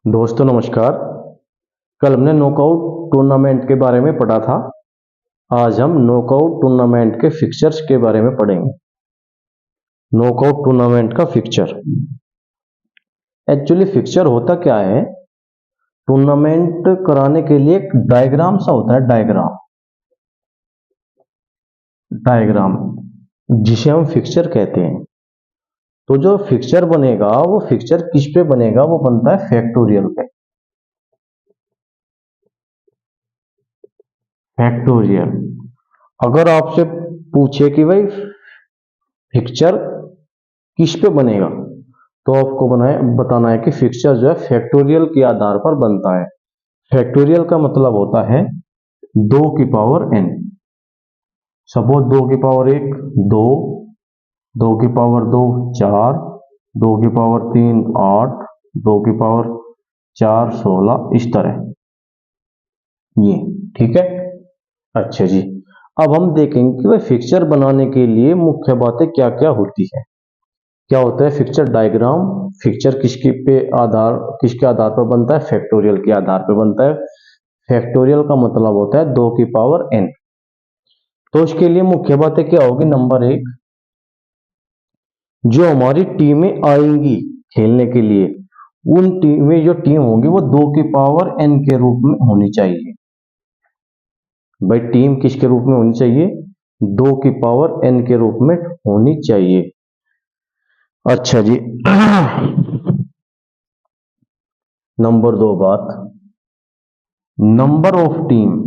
दोस्तों नमस्कार। कल हमने नॉकआउट टूर्नामेंट के बारे में पढ़ा था। आज हम नॉकआउट टूर्नामेंट के फिक्चर्स के बारे में पढ़ेंगे। नॉकआउट टूर्नामेंट का फिक्चर, एक्चुअली फिक्चर होता क्या है? टूर्नामेंट कराने के लिए एक डायग्राम सा होता है, डायग्राम जिसे हम फिक्चर कहते हैं। तो जो फिक्चर बनेगा वो फिक्चर किस पे बनेगा? वो बनता है फैक्टोरियल पे। फैक्टोरियल। अगर आपसे पूछे कि भाई फिक्चर किस पे बनेगा, तो आपको बताना है कि फिक्चर जो है फैक्टोरियल के आधार पर बनता है। फैक्टोरियल का मतलब होता है 2 की पावर n। सपोज 2 की पावर 1 2, 2 की पावर 2 4, 2 की पावर 3 8, 2 की पावर 4 16, इस तरह ये। ठीक है, अच्छा जी। अब हम देखेंगे कि भाई फिक्चर बनाने के लिए मुख्य बातें क्या क्या होती है। क्या होता है फिक्चर डायग्राम? फिक्चर किसके आधार पर बनता है? फैक्टोरियल के आधार पर बनता है। फैक्टोरियल का मतलब होता है 2 की पावर n। तो इसके लिए मुख्य बातें क्या होगी? नंबर 1, जो हमारी टीमें आएंगी खेलने के लिए, उन टीमें जो टीम होंगी वो 2 की पावर n के रूप में होनी चाहिए। भाई टीम किसके रूप में होनी चाहिए? 2 की पावर n के रूप में होनी चाहिए। अच्छा जी। नंबर 2 बात, नंबर ऑफ टीम।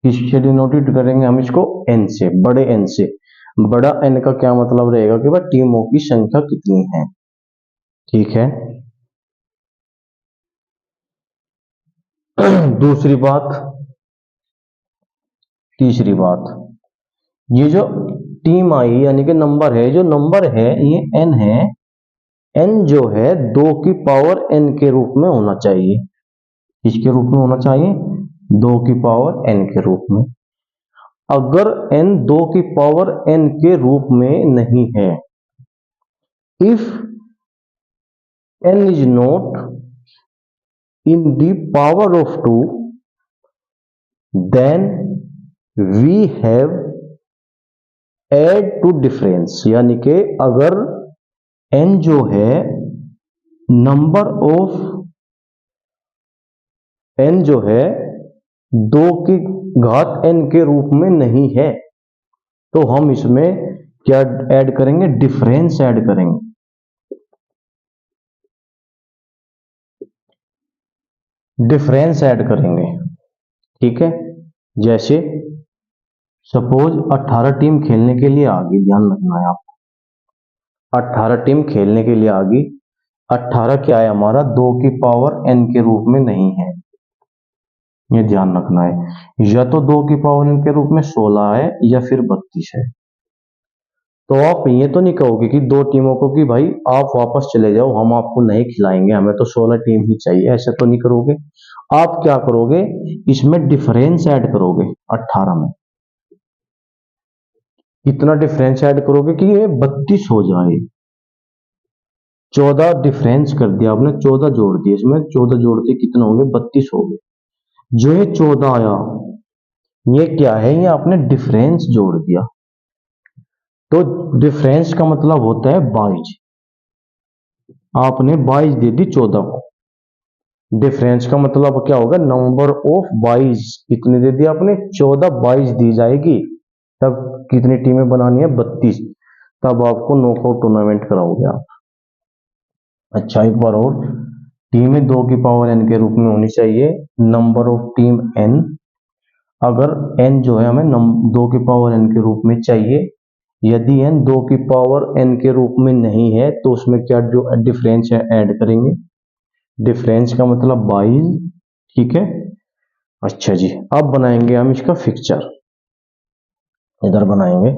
किससे डिनोटेड करेंगे हम इसको? n से, बड़े n से। बड़ा n का क्या मतलब रहेगा कि भाई टीमों की संख्या कितनी है। ठीक है। दूसरी बात, तीसरी बात, ये जो टीम आई यानी कि नंबर है, जो नंबर है ये n है। n जो है 2 की पावर n के रूप में होना चाहिए। किसके रूप में होना चाहिए? 2 की पावर n के रूप में। अगर n 2 की पावर n के रूप में नहीं है, if n is not in the power of 2, then we have add to difference। यानी कि अगर n जो है नंबर ऑफ n जो है 2 की घात n के रूप में नहीं है, तो हम इसमें क्या ऐड करेंगे? डिफरेंस ऐड करेंगे। डिफरेंस ऐड करेंगे। ठीक है। जैसे सपोज 18 टीम खेलने के लिए आ गई, ध्यान रखना है आपको। 18 टीम खेलने के लिए आ गई। 18 क्या है हमारा? 2 की पावर n के रूप में नहीं है, ये ध्यान रखना है। या तो 2 की पावर n के रूप में 16 है या फिर 32 है। तो आप ये तो नहीं कहोगे कि दो टीमों को कि भाई आप वापस चले जाओ, हम आपको नहीं खिलाएंगे, हमें तो 16 टीम ही चाहिए, ऐसा तो नहीं करोगे। आप क्या करोगे? इसमें डिफरेंस ऐड करोगे। 18 में कितना डिफरेंस ऐड करोगे कि ये 32 हो जाए। 14 डिफरेंस कर दिया आपने, 14 जोड़ दिए इसमें, 14 जोड़ते कितना हो गए? 32 हो गए। जो ये 14 आया, ये क्या है? ये आपने डिफरेंस जोड़ दिया। तो डिफरेंस का मतलब होता है 22। आपने 22 दे दी 14 को। डिफरेंस का मतलब क्या होगा? नंबर ऑफ 22 कितनी दे दी आपने? 14 22 दी जाएगी। तब कितनी टीमें बनानी है? 32। तब आपको नॉकआउट टूर्नामेंट कराओगे आप। अच्छा एक बार और, टीमें 2 की पावर n के रूप में होनी चाहिए। Number of team n। अगर n जो है हमें 2 की पावर n के रूप में चाहिए, यदि n 2 की पावर n के रूप में नहीं है, तो उसमें क्या जो डिफरेंस है ऐड करेंगे। डिफरेंस का मतलब 22। ठीक है। अच्छा जी, अब बनाएंगे हम इसका फिक्चर। इधर बनाएंगे।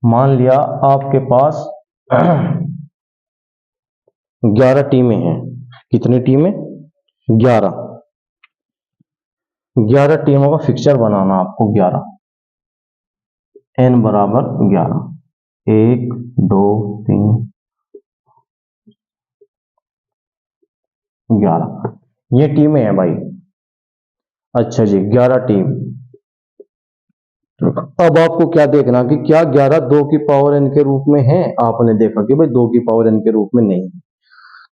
मान लिया आपके पास 11 टीमें हैं। कितनी टीमें? 11। 11 टीमों का फिक्चर बनाना आपको। 11 n बराबर 11, 1 2 3 11, ये टीमें हैं भाई। अच्छा जी, 11 टीम। अब आपको क्या देखना कि क्या 11 2 की पावर n के रूप में है। आपने देखा कि भाई 2 की पावर n के रूप में नहीं है,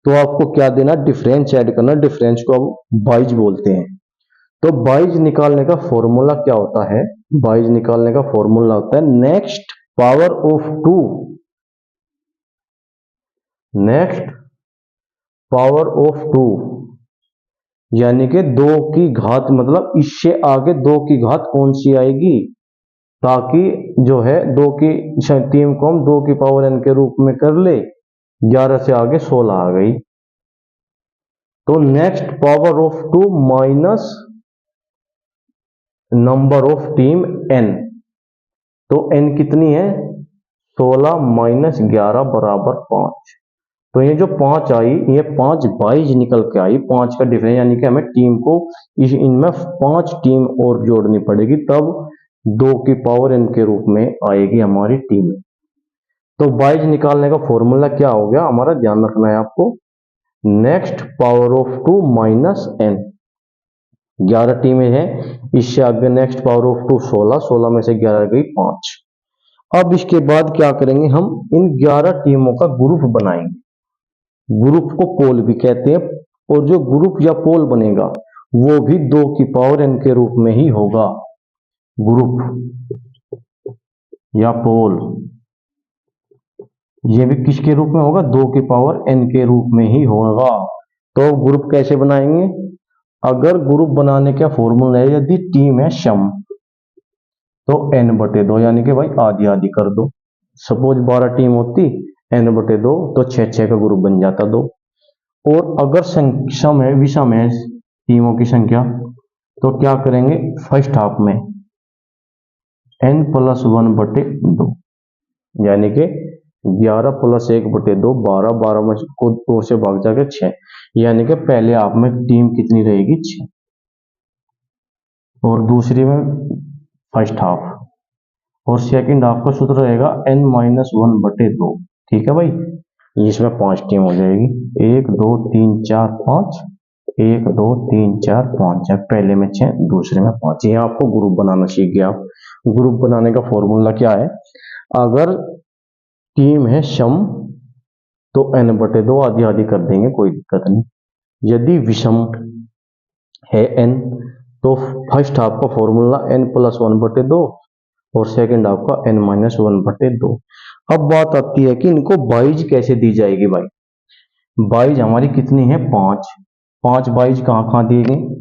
तो आपको क्या देना, डिफरेंस ऐड करना। डिफरेंस को अब बाइज बोलते हैं। तो बाइज निकालने का फॉर्मूला क्या होता है? बाइज निकालने का फॉर्मूला होता है next power of 2, next power of 2, यानी कि 2 की घात, मतलब इससे आगे 2 की घात कौन सी आएगी, ताकि जो है 2 की टीम को हम 2 की पावर n के रूप में कर ले। 11 से आगे 16 आ गई, तो next power of 2 minus number of team n। तो n कितनी है? 16 माइनस 11 बराबर 5। तो ये जो 5 आई, ये 5 22 निकल के आई। 5 का डिफरेंस, यानी कि हमें टीम को इनमें 5 टीम और जोड़नी पड़ेगी, तब 2 की पावर n के रूप में आएगी हमारी टीम। तो 22 निकालने का फॉर्मूला क्या हो गया हमारा, ध्यान रखना है आपको। Next power of 2 minus n। 11 टीमें हैं, इससे आगे नेक्स्ट पावर ऑफ 2 16, 16 में से 11 गई 5। अब इसके बाद क्या करेंगे, हम इन 11 टीमों का ग्रुप बनाएंगे। ग्रुप को पोल भी कहते हैं, और जो ग्रुप या पोल बनेगा वो भी 2 की पावर n के रूप में ही होगा। ग्रुप या पोल ये भी किसके रूप में होगा? 2 की पावर n के रूप में ही होगा। तो ग्रुप कैसे बनाएंगे? अगर ग्रुप बनाने का फॉर्मूला है, यदि टीम है सम, तो n/2, यानी कि भाई आधी आधी कर दो। सपोज 12 टीम होती, n/2, तो 6 का ग्रुप बन जाता 2। और अगर सम है, विषम है टीमों की संख्या, तो क्या करेंगे, फर्स्ट हाफ में n+1/2, यानी कि 11 + 1/2 12, 12 में को 2 से भाग जाके 6, यानी कि पहले हाफ में टीम कितनी रहेगी? 6, और दूसरी में फर्स्ट हाफ, और सेकंड हाफ का सूत्र रहेगा n-1/2। ठीक है भाई, इसमें 5 टीम हो जाएगी, 1 2 3 4 5, 1 2 3 4 5 है। पहले में 6, दूसरे में 5। ये आपको ग्रुप बनाना सीख गया आप। ग्रुप बनाने का फॉर्मूला क्या है? अगर टीम है सम, तो n/2 आधी आधी कर देंगे, कोई दिक्कत नहीं। यदि विषम है n, तो फर्स्ट हाफ का फॉर्मूला n+1/2, और सेकंड हाफ का n-1/2। अब बात आती है कि इनको बाइज कैसे दी जाएगी भाई। बाइज हमारी कितनी है? 5। 5 बाइज कहाँ कहाँ दिए गए?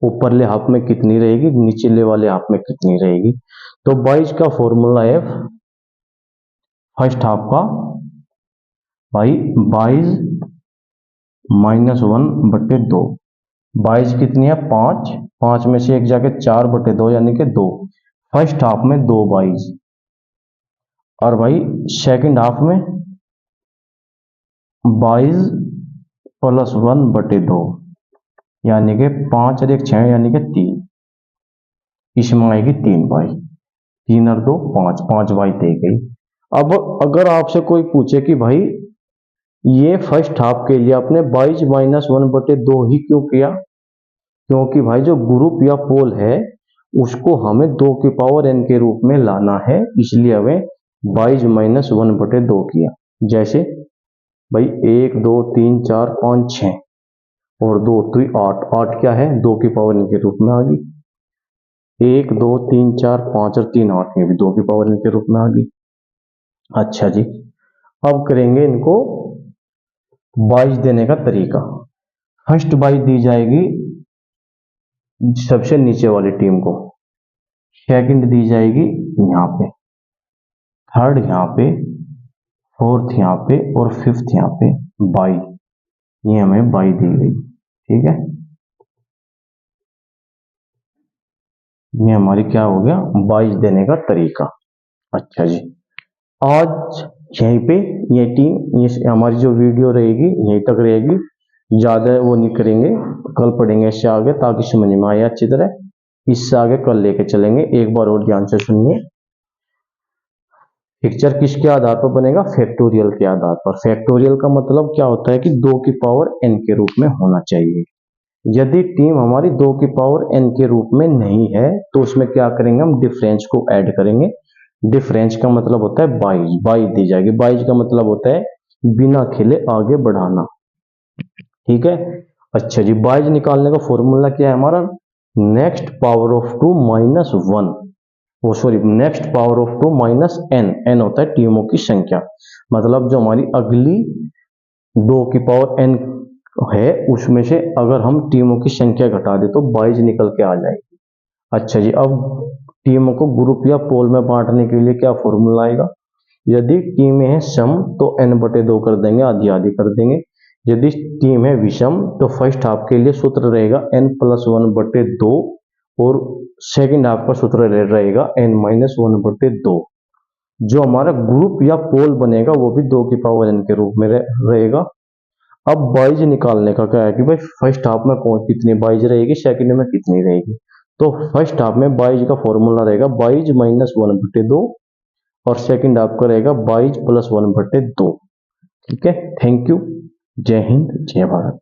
ऊपरले हाफ में कितनी रहेगी, निचले वाले हाफ में कितनी रहेगी? तो बाइज का फॉर्मूला है फर्स्ट हाफ का भाई 22 -1/2। 22 कितनी है? 5। 5 में से एक जाके 4/2, यानी कि 2। फर्स्ट हाफ में 2 22, और भाई सेकंड हाफ में 22 + 1/2, यानी कि 5 और 1 6, यानी कि 3। इसमें आएगी 3 बाई, 3 और 2 5, 5 बाई दे गई। अब अगर आपसे कोई पूछे कि भाई ये फर्स्ट हाफ के लिए आपने 22 - 1/2 ही क्यों किया? क्योंकि भाई जो ग्रुप या पोल है उसको हमें 2 की पावर n के रूप में लाना है, इसलिए हमें 22 - 1/2 किया। जैसे भाई 1 2 3 4 5 6 और 2 तो 8, 8 क्या है? 2 की पावर n के रूप में आ गई। 1 2 3 4 5 और 3 8, ये भी 2 की पावर n के रूप में आ गई। अच्छा जी, अब करेंगे इनको बाइज देने का तरीका। फर्स्ट बाइज दी जाएगी सबसे नीचे वाली टीम को, सेकंड दी जाएगी यहाँ पे, थर्ड यहाँ पे, फोर्थ यहाँ पे, और फिफ्थ यहाँ पे बाई। ये हमें बाई दी गई। ठीक है, ये हमारी क्या हो गया? बाइज देने का तरीका। अच्छा जी, आज यहीं पे ये टीम, ये हमारी जो वीडियो रहेगी यहीं तक रहेगी, ज़्यादा वो नहीं करेंगे। कल पढ़ेंगे इससे आगे, ताकि समझ में आए अच्छी तरह। इससे आगे कल लेके चलेंगे। एक बार और ध्यान से सुनिए। पिक्चर किसके आधार पर बनेगा? फैक्टोरियल के आधार पर। फैक्टोरियल का मतलब क्या होता है कि 2 की पावर n के रूप में होना चाहिए। यदि टीम हमारी 2 की पावर n के रूप में नहीं है तो उसमें क्या करेंगे? हम डिफरेंस को ऐड करेंगे। डिफरेंस का मतलब होता है 22, 22 दी जाएगी। 22 का मतलब होता है बिना खेले आगे बढ़ाना। ठीक है, अच्छा जी, 22 निकालने का फॉर्मूला क्या है हमारा? नेक्स्ट पावर ऑफ 2 माइनस 1, वो sorry next power of 2 minus n। n होता है टीमों की संख्या, मतलब जो हमारी अगली 2 की पावर n है उसमें से अगर हम टीमों की संख्या घटा दे तो 22 निकल के आ जाएगी। अच्छा जी, अब टीमों को ग्रुप या पोल में बांटने के लिए क्या फॉर्मूला आएगा? यदि टीमें हैं सम तो n बटे 2 कर देंगे, आधी आधी कर देंगे। यदि टीम है विषम तो फर्स्ट हाफ के लिए सूत्र रहेगा n प्लस 1 बटे 2 और सेकंड हाफ का सूत्र रहेगा n माइनस 1 बटे 2। जो हमारा ग्रुप या पोल बनेगा वो भी 2 की पावर n के रूप में रहेगा। अब 22 निकालने का क्या है कि भाई फर्स्ट हाफ में कौन कितनी 22 रहेगी, सेकंड में कितनी रहेगी। तो फर्स्ट हाफ में 22 का फॉर्मूला रहेगा 22 माइनस 1 बटे 2 और सेकंड हाफ का रहेगा 22 प्लस 1 बटे 2। ठीक है, थैंक यू, जय हिंद, जय भारत।